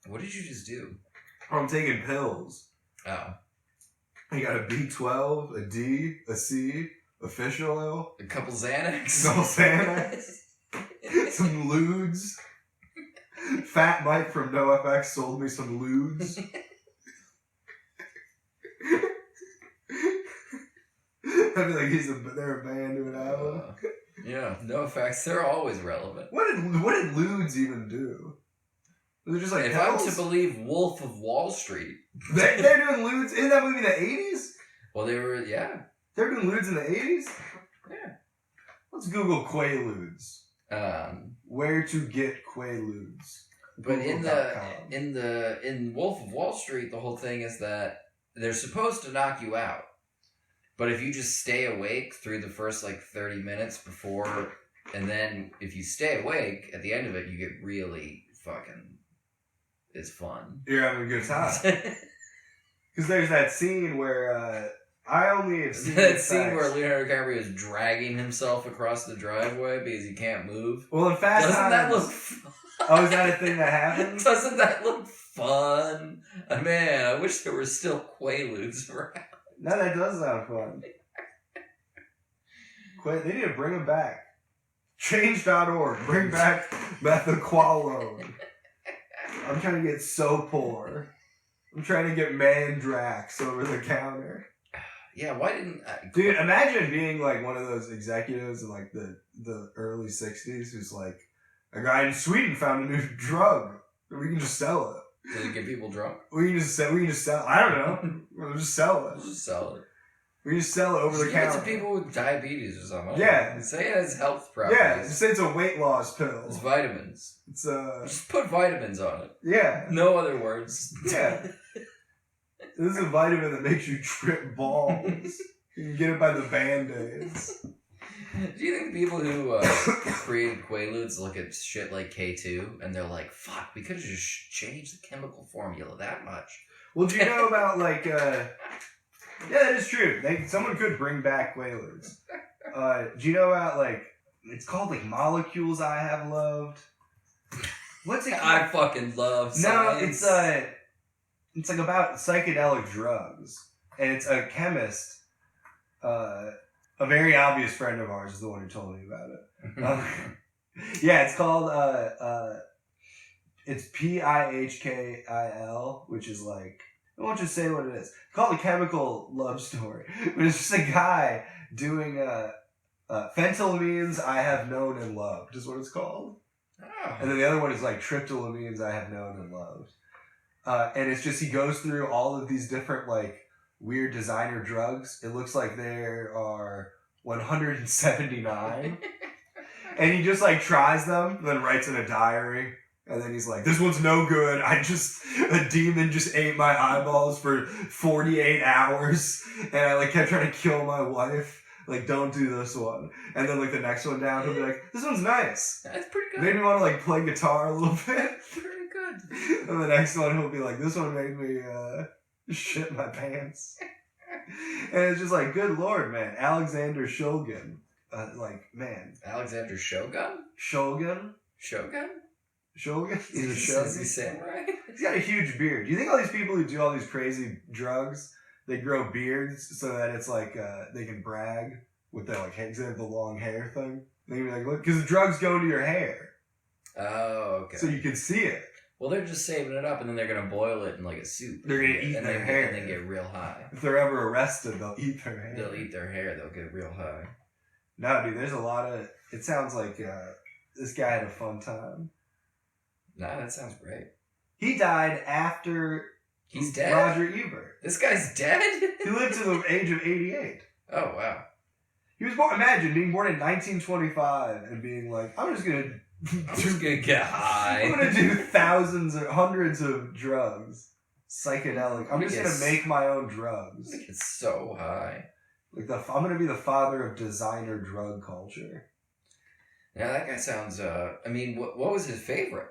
What did you just do? I'm taking pills. Oh. I got a B12, a D, a C, a fish oil. A couple Xanax. Some Ludes. Fat Mike from NoFX sold me some Ludes. I feel like they're a band doing an album. Yeah, NoFX. They're always relevant. What did Ludes even do? Was it just like if pills? I'm to believe Wolf of Wall Street. They're doing Ludes in that movie in the 80s? Well, they were, yeah. They're doing Ludes in the 80s? Yeah. Let's Google Quaaludes. Where to get Quaaludes. But in Wolf of Wall Street, the whole thing is that they're supposed to knock you out. But if you just stay awake through the first 30 minutes before, and then if you stay awake, at the end of it, you get really fucking... It's fun. You're having a good time. Because there's that scene where I only have seen that scene where Leonardo DiCaprio is dragging himself across the driveway because he can't move. Well, in Fast Times... Doesn't that look fun? Oh, is that a thing that happens? Doesn't that look fun? Man, I wish there were still Quaaludes around. No, that does sound fun. They need to bring them back. Change.org. Bring back methaqualone. I'm trying to get so poor. I'm trying to get Mandrax over the counter. Yeah, why didn't... Dude, imagine being one of those executives in the early 60s who's a guy in Sweden found a new drug. We can just sell it. Did it get people drunk? We can just sell it. I don't know. We'll just sell it. We'll just sell it. We just sell it over the counter. Give it to people with diabetes or something. Yeah. Say it has health properties. Yeah, just say it's a weight loss pill. It's vitamins. It's Just put vitamins on it. Yeah. No other words. Yeah. This is a vitamin that makes you trip balls. You can get it by the Band-Aids. Do you think people who created Quaaludes look at shit like K2 and they're like, fuck, we could have just changed the chemical formula that much? Well, do you know about yeah, that is true. Someone could bring back Quaaludes. Do you know about it's called Molecules I Have Loved? What's it called? I fucking love science. No, it's about psychedelic drugs. And it's a chemist, a very obvious friend of ours is the one who told me about it. Yeah, it's called, it's PIHKIL, which is I won't just say what it is. It's called A Chemical Love Story. But it's just a guy doing phentylamines I Have Known and Loved, is what it's called. Oh. And then the other one is tryptolamines I Have Known and Loved. And it's just he goes through all of these different weird designer drugs. It looks like there are 179. And he just tries them, then writes in a diary. And then he's like, this one's no good. A demon just ate my eyeballs for 48 hours. And I kept trying to kill my wife. Don't do this one. And then the next one down, he'll be like, this one's nice. That's pretty good. Made me want to play guitar a little bit. Pretty good. And the next one, he'll be like, this one made me shit my pants. And it's just good Lord, man. Alexander Shulgin. Man. Alexander Shogun? Shulgin? Shogun? Shulgin? He's a Shogun. Is he samurai? He's got a huge beard. Do you think all these people who do all these crazy drugs, they grow beards so that it's they can brag with their they have the long hair thing? They can be look, because the drugs go into your hair. Oh, okay. So you can see it. Well, they're just saving it up, and then they're going to boil it in a soup. They're going to eat their hair. And then get real high. If they're ever arrested, they'll eat their hair. They'll eat their hair. They'll get real high. No, dude, there's a lot of... It sounds like this guy had a fun time. Nah, that sounds great. He died after... He's dead? Roger Ebert. This guy's dead? He lived to the age of 88. Oh, wow. He was born... Imagine being born in 1925 and being I'm just going to... I'm just gonna get high. I'm gonna do thousands or hundreds of drugs. Psychedelic. I'm just gonna make my own drugs. I'm gonna get so high. I'm gonna be the father of designer drug culture. Yeah, that guy sounds, what was his favorite?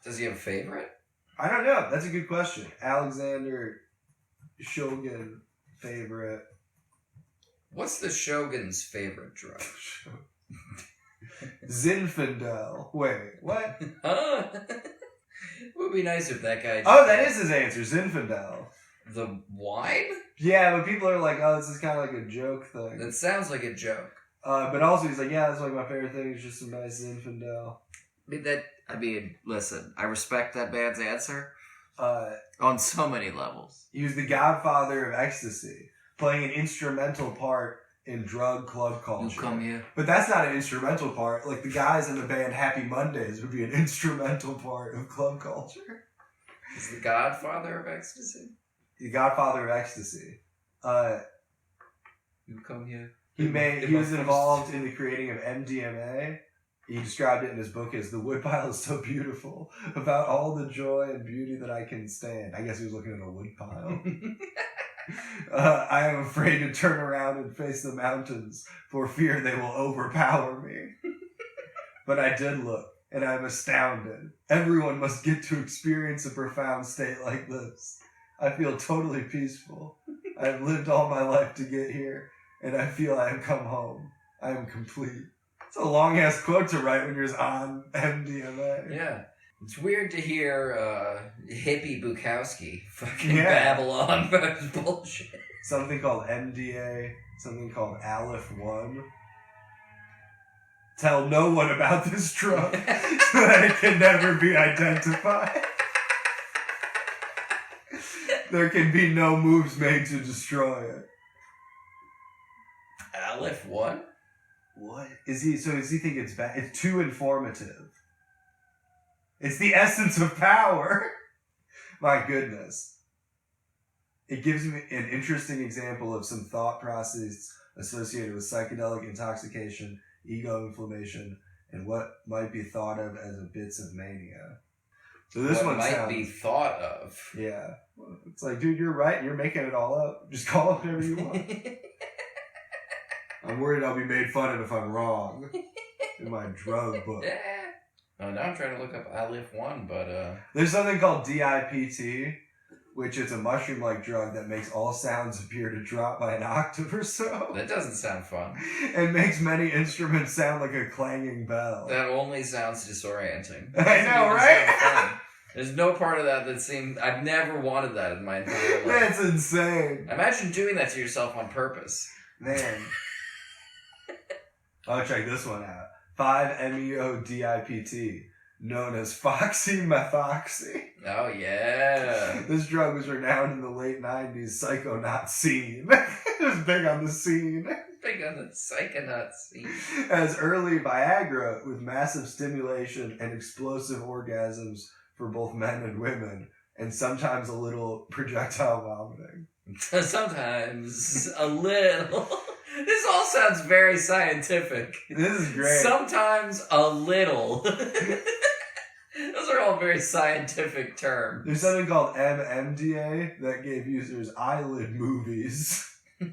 Does he have a favorite? I don't know. That's a good question. Alexander Shulgin favorite. What's the Shogun's favorite drug? Zinfandel. Wait, what? Huh? It would be nice if that guy... That is his answer, Zinfandel. The wine? Yeah, but people are like, oh, this is kind of like a joke thing. That sounds like a joke. But also he's like, yeah, that's like my favorite thing is just some nice Zinfandel. Listen, I respect that man's answer. On so many levels. He was the godfather of ecstasy, playing an instrumental part in drug club culture. You come here. But that's not an instrumental part. Like, the guys in the band Happy Mondays would be an instrumental part of club culture. He's the godfather of ecstasy? The godfather of ecstasy. You come here. He was involved in the creating of MDMA. He described it in his book as "The woodpile is so beautiful, about all the joy and beauty that I can stand." I guess he was looking at a woodpile. I am afraid to turn around and face the mountains for fear they will overpower me. But I did look, and I'm astounded. Everyone must get to experience a profound state like this. I feel totally peaceful. I have lived all my life to get here, and I feel I have come home. I am complete. It's a long-ass quote to write when you're on MDMA. Yeah. It's weird to hear hippie Bukowski fucking babble on about his bullshit. Something called MDA, something called Aleph 1. Tell no one about this drug so that it can never be identified. There can be no moves made to destroy it. Aleph 1? What? Does he think it's bad? It's too informative. It's the essence of power. My goodness. It gives me an interesting example of some thought process associated with psychedelic intoxication, ego inflammation, and what might be thought of as a bits of mania. So this what one might be thought of. Yeah. It's like, dude, you're right. You're making it all up. Just call it whatever you want. I'm worried I'll be made fun of if I'm wrong in my drug book. Yeah. Oh, now I'm trying to look up Aleph 1, but... There's something called DIPT, which is a mushroom-like drug that makes all sounds appear to drop by an octave or so. That doesn't sound fun. And makes many instruments sound like a clanging bell. That only sounds disorienting. I know, right? There's no part of that seemed... I've never wanted that in my entire life. That's insane. Imagine doing that to yourself on purpose. Man. Oh, check this one out. 5-MeO-DIPT, known as foxymethoxy. Oh, yeah. This drug was renowned in the late 90s psychonaut scene. It was big on the scene. Big on the psychonaut scene. As early Viagra with massive stimulation and explosive orgasms for both men and women, and sometimes a little projectile vomiting. Sometimes a little... This all sounds very scientific. This is great. Sometimes a little. Those are all very scientific terms. There's something called MMDA that gave users eyelid movies. I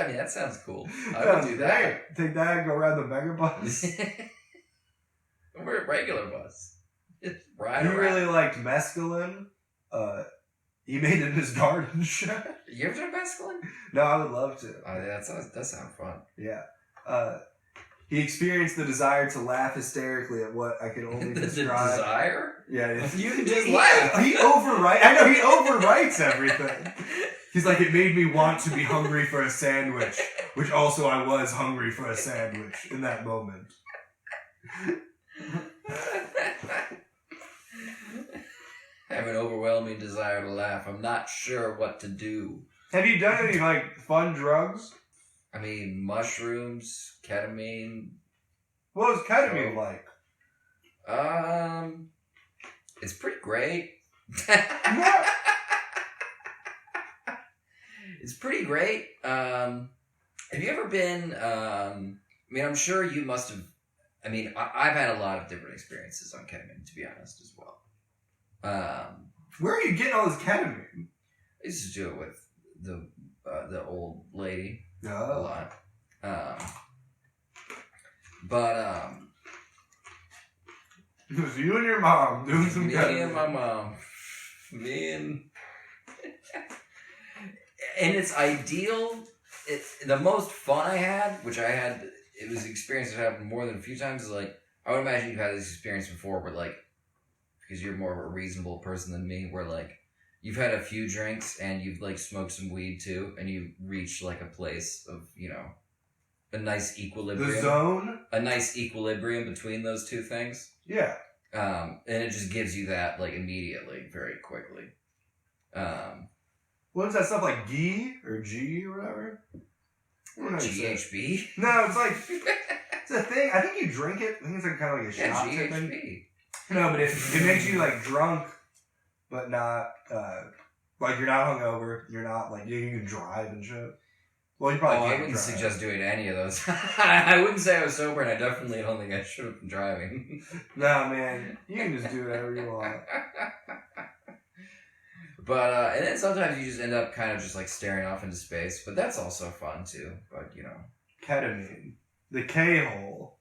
mean, that sounds cool. I would do that. Take that and go ride the megabus. We're a regular bus. Just ride He around. really liked mescaline. He made it in his garden shed. You ever done mescaline? No, I would love to. Oh, yeah, that sounds fun. Yeah. He experienced the desire to laugh hysterically at what I can only describe. The desire? Yeah. You can just laugh. I know, he overwrites everything. He's like, it made me want to be hungry for a sandwich, which also I was hungry for a sandwich in that moment. I have an overwhelming desire to laugh. I'm not sure what to do. Have you done any, fun drugs? I mean, mushrooms, ketamine. What was ketamine like? It's pretty great. What? It's pretty great. Have you ever been, I'm sure you must have, I've had a lot of different experiences on ketamine, to be honest, as well. Where are you getting all this ketamine? I used to do it with the old lady a Oh. lot. It was you and your mom doing some me ketamine. and my mom. And it's ideal. The most fun I had, it was an experience that happened more than a few times, is I would imagine you've had this experience before where because you're more of a reasonable person than me, where like you've had a few drinks and you've like smoked some weed too, and you reach like a place of, you know, a nice equilibrium. The zone? A nice equilibrium between those two things. Yeah. And it just gives you that like immediately, very quickly. What is that stuff like G or G or whatever? GHB? No, it's like it's a thing. I think you drink it. I think it's like kind of like a shot type thing. GHB. No, but it makes you like drunk, but not like you're not hungover. You're not like you can drive and shit. Well, you probably. I wouldn't suggest doing any of those. I wouldn't say I was sober, and I definitely don't think I should have been driving. No, man, you can just do whatever you want. But and then sometimes you just end up kind of just like staring off into space, but that's also fun too. But you know, ketamine, the K-hole.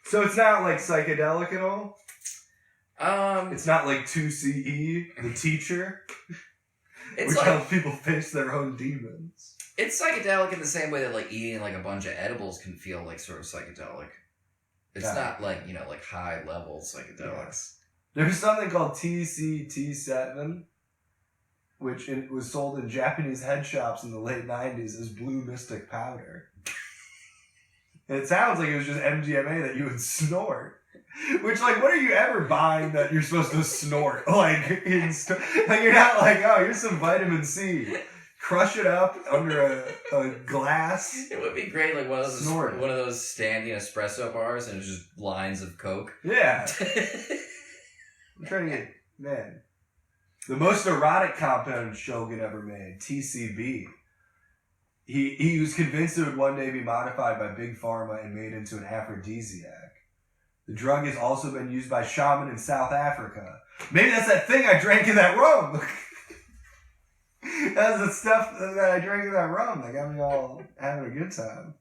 So it's not like psychedelic at all. It's not like 2CE, the teacher, which like, helps people face their own demons. It's psychedelic in the same way that like eating like a bunch of edibles can feel like sort of psychedelic. It's not like, you know, like high level psychedelics. Yeah. There's something called TCT7, which it was sold in Japanese head shops in the late 90s as blue mystic powder. And it sounds like it was just MDMA that you would snort. Which, like, what are you ever buying that you're supposed to snort? Like you're not like, oh, here's some vitamin C. Crush it up under a glass. It would be great, like one of those standing espresso bars, and it's just lines of Coke. Yeah. I'm trying to get, man. The most erotic compound Shulgin ever made, TCB. He was convinced it would one day be modified by Big Pharma and made into an aphrodisiac. The drug has also been used by shaman in South Africa. Maybe that's that thing I drank in that rum. That's the stuff that I drank in that rum that got me all having a good time.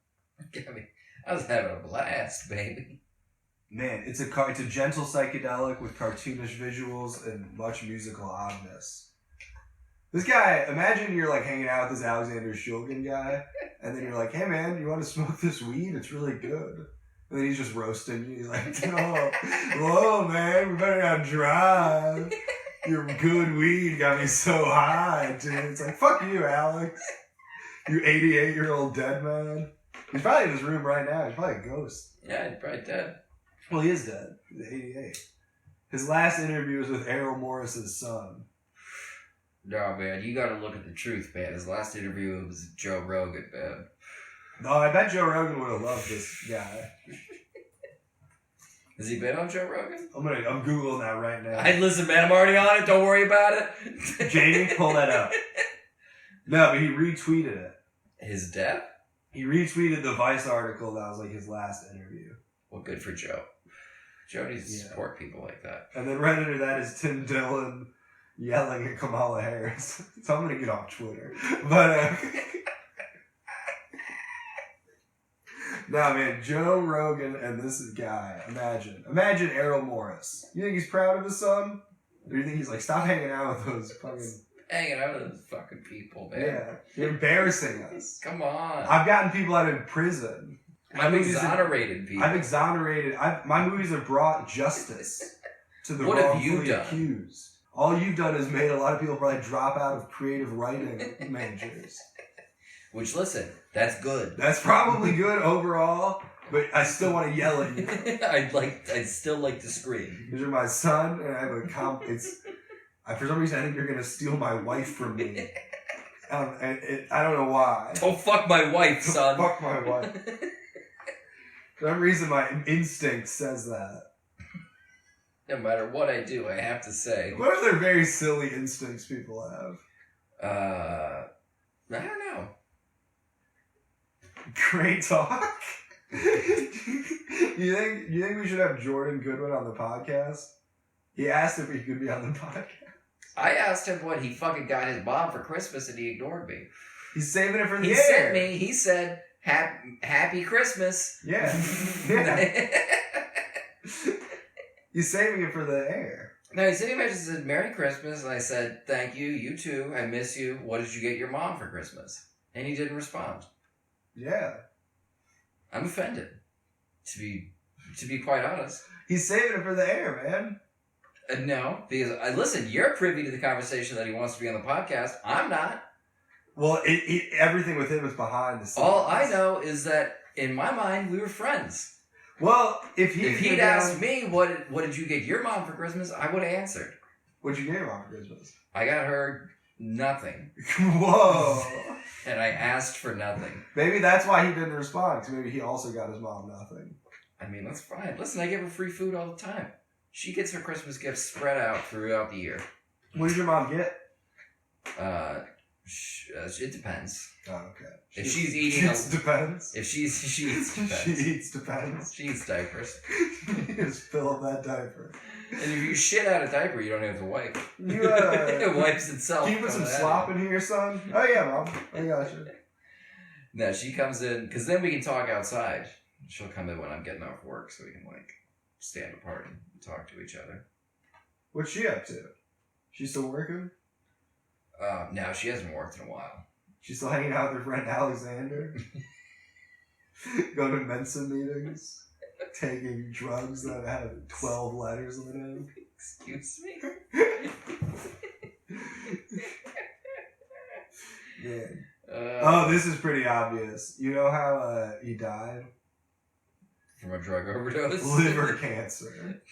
I was having a blast, baby. Man, it's a gentle psychedelic with cartoonish visuals and much musical oddness. This guy, imagine you're like hanging out with this Alexander Shulgin guy, and then you're like, hey man, you want to smoke this weed? It's really good. And then he's just roasting you. He's like, oh, whoa man, we better not drive. Your good weed got me so high, dude. It's like, fuck you, Alex. You 88-year-old dead man. He's probably in his room right now. He's probably a ghost. Yeah, he's probably dead. Well, he is dead. He's 88. His last interview was with Errol Morris's son. No, man, you gotta look at the truth, man. His last interview was with Joe Rogan, man. No, I bet Joe Rogan would have loved this guy. Has he been on Joe Rogan? I'm Googling that right now. Hey, listen, man, I'm already on it. Don't worry about it. Jamie, pull that up. No, but he retweeted it. His death? He retweeted the Vice article that was like his last interview. Well, good for Joe. Joe needs to support people like that. And then right under that is Tim Dillon yelling at Kamala Harris. So I'm going to get off Twitter. But, nah, man, Joe Rogan and this guy, imagine Errol Morris. You think he's proud of his son? Or you think he's like, stop hanging out with those fucking... Hanging out with those fucking people, man. Yeah, you're embarrassing us. Come on. I've gotten people out of prison. I've exonerated people. My movies have brought justice to the what have you wrongfully done? accused. All you've done is made a lot of people probably drop out of creative writing majors. Which, listen, that's good. That's probably good overall, but I still want to yell at you. I'd still like to scream. Because you're my son, and I have for some reason, I think you're going to steal my wife from me. I don't know why. Don't fuck my wife, son. Don't fuck my wife. For some reason, my instinct says that. No matter what I do, I have to say. What other very silly instincts people have? I don't know. Great talk. You think we should have Jordan Goodwin on the podcast? He asked if he could be on the podcast. I asked him what he fucking got his mom for Christmas, and he ignored me. He's saving it for the air. He said, Happy Christmas. Yeah. Yeah. He's saving it for the air. No, he sent me a message that said, Merry Christmas, and I said, thank you, you too, I miss you, what did you get your mom for Christmas? And he didn't respond. Yeah. I'm offended, to be quite honest. He's saving it for the air, man. No, because listen, you're privy to the conversation that he wants to be on the podcast. I'm not. Well, everything with him is behind the scenes. All I know is that in my mind we were friends. Well, if he'd asked me what did you get your mom for Christmas, I would have answered. What'd you get your mom for Christmas? I got her nothing. Whoa. And I asked for nothing. Maybe that's why he didn't respond, because maybe he also got his mom nothing. I mean, that's fine. Listen, I give her free food all the time. She gets her Christmas gifts spread out throughout the year. What did your mom get? It depends. Oh, okay. If she's eating... depends. If she eats depends. She eats depends. She eats diapers. You just fill up that diaper. And if you shit out a diaper, you don't have to wipe. It wipes itself. Can you put some slop in here, son? Oh, yeah, Mom. I got you. No, she comes in, because then we can talk outside. She'll come in when I'm getting off work, so we can, stand apart and talk to each other. What's she up to? She's still working? No, she hasn't worked in a while. She's still hanging out with her friend Alexander? Going to Mensa meetings? Taking drugs that have 12 letters in the name? Excuse me? Yeah. This is pretty obvious. You know how he died? From a drug overdose? Liver cancer.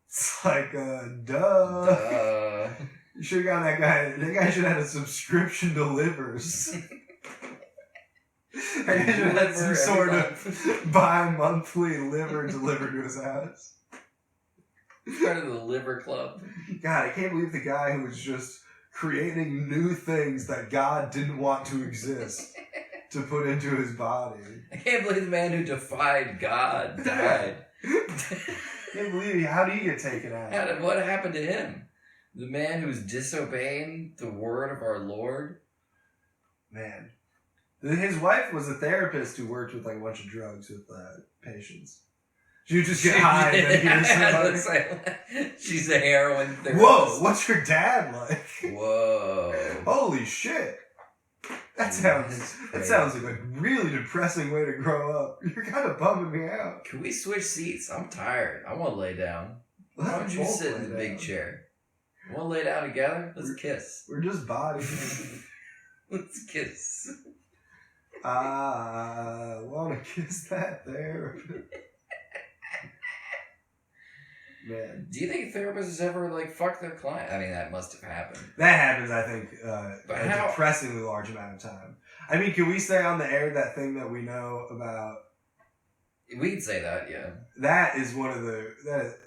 It's like, duh. You should have gotten that guy. That guy should have had a subscription to livers. That guy should have had some sort of bi-monthly liver delivered to his house. Part of the liver club. God, I can't believe the guy who was just creating new things that God didn't want to exist to put into his body. I can't believe the man who defied God died. I can't believe how did he get taken out? What happened to him? The man who's disobeying the word of our Lord? Man. His wife was a therapist who worked with a bunch of drugs with patients. She would just get high and then hear somebody. She's a heroin therapist. Whoa, what's your dad like? Whoa. Holy shit. That sounds like a really depressing way to grow up. You're kind of bumming me out. Can we switch seats? I'm tired. I want to lay down. Why don't you sit in the big chair? Want to lay down together? Let's kiss. We're just bodies. Let's kiss. I want to kiss that therapist. Man. Do you think therapists ever fuck their client? I mean, that must have happened. That happens, I think, a depressingly large amount of time. I mean, can we say on the air that thing that we know about? We can say that, yeah. That is one of the